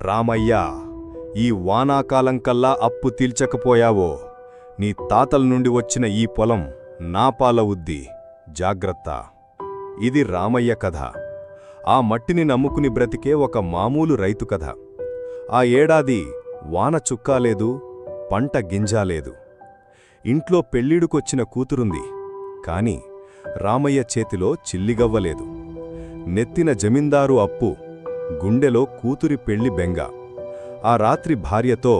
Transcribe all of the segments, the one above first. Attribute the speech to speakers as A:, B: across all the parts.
A: రామయ్యా, ఈ వానాకాలంకల్లా అప్పు తీల్చకపోయావో నీ తాతల నుండి వచ్చిన ఈ పొలం నా పాలవుద్ది, జాగ్రత్త. ఇది రామయ్య కథ. ఆ మట్టిని నమ్ముకుని బ్రతికే ఒక మామూలు రైతు కథ. ఆ ఏడాది వాన చుక్కాలేదు, పంట గింజాలేదు. ఇంట్లో పెళ్ళిడుకొచ్చిన కూతురుంది, కాని రామయ్య చేతిలో చిల్లిగవ్వలేదు. నెత్తిన జమీందారు అప్పు, గుండెలో కూతురి పెళ్లి బెంగ. ఆ రాత్రి భార్యతో,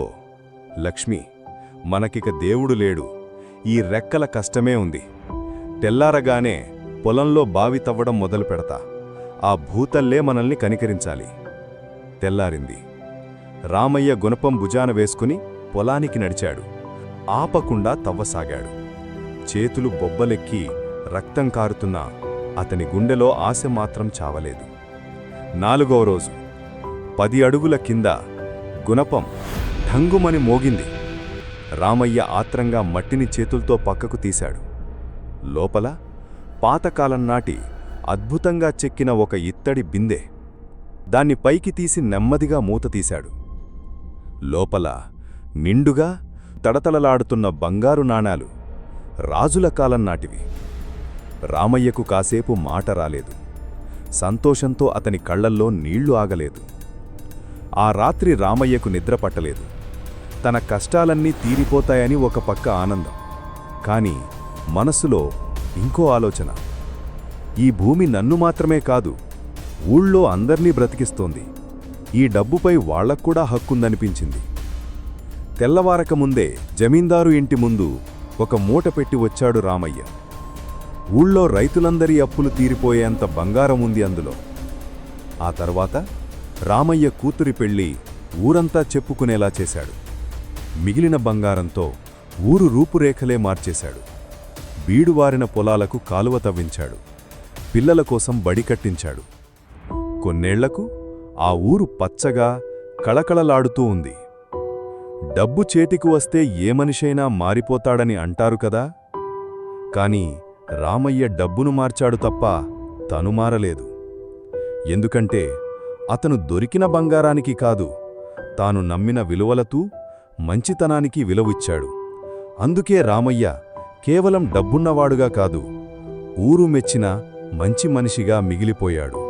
A: లక్ష్మి, మనకిక దేవుడు లేడు, ఈ రెక్కల కష్టమే ఉంది. తెల్లారగానే పొలంలో బావి తవ్వడం మొదలు పెడతా, ఆ భూతల్లే మనల్ని కనికరించాలి. తెల్లారింది. రామయ్య గుణపం భుజాన వేసుకుని పొలానికి నడిచాడు. ఆపకుండా తవ్వసాగాడు. చేతులు బొబ్బలెక్కి రక్తం కారుతున్నా అతని గుండెలో ఆశ మాత్రం చావలేదు. 4వ రోజు 10 అడుగుల కింద గుణపం ఢంగుమని మోగింది. రామయ్య ఆత్రంగా మట్టిని చేతులతో పక్కకు తీశాడు. లోపల పాతకాలం నాటి అద్భుతంగా చెక్కిన ఒక ఇత్తడి బిందె. దాన్ని పైకి తీసి నెమ్మదిగా మూత తీశాడు. లోపల నిండుగా తడతడలాడుతున్న బంగారు నాణాలు, రాజుల కాలం నాటివి. రామయ్యకు కాసేపు మాట రాలేదు. సంతోషంతో అతని కళ్లల్లో నీళ్లు ఆగలేదు. ఆ రాత్రి రామయ్యకు నిద్ర పట్టలేదు. తన కష్టాలన్నీ తీరిపోతాయని ఒక పక్క ఆనందం, కాని మనసులో ఇంకో ఆలోచన. ఈ భూమి నన్ను మాత్రమే కాదు, ఊళ్ళో అందర్నీ బ్రతికిస్తోంది. ఈ డబ్బుపై వాళ్లక్కూడా హక్కుందనిపించింది. తెల్లవారకముందే జమీందారు ఇంటి ముందు ఒక మూట పెట్టి వచ్చాడు రామయ్య. ఊళ్ళో రైతులందరి అప్పులు తీరిపోయేంత బంగారం ఉంది అందులో. ఆ తర్వాత రామయ్య కూతురి పెళ్లి ఊరంతా చెప్పుకునేలా చేశాడు. మిగిలిన బంగారంతో ఊరు రూపురేఖలే మార్చేశాడు. బీడువారిన పొలాలకు కాలువ తవ్వించాడు. పిల్లల కోసం బడి కట్టించాడు. కొన్నేళ్లకు ఆ ఊరు పచ్చగా కళకళలాడుతూ ఉంది. డబ్బు చేతికి వస్తే ఏ మనిషైనా మారిపోతాడని అంటారు కదా, కాని రామయ్య డబ్బును మార్చాడు తప్ప తను మారలేదు. ఎందుకంటే అతను దొరికిన బంగారానికి కాదు, తాను నమ్మిన విలువలతూ మంచితనానికి విలువిచ్చాడు. అందుకే రామయ్య కేవలం డబ్బున్నవాడుగా కాదు, ఊరు మెచ్చిన మంచి మనిషిగా మిగిలిపోయాడు.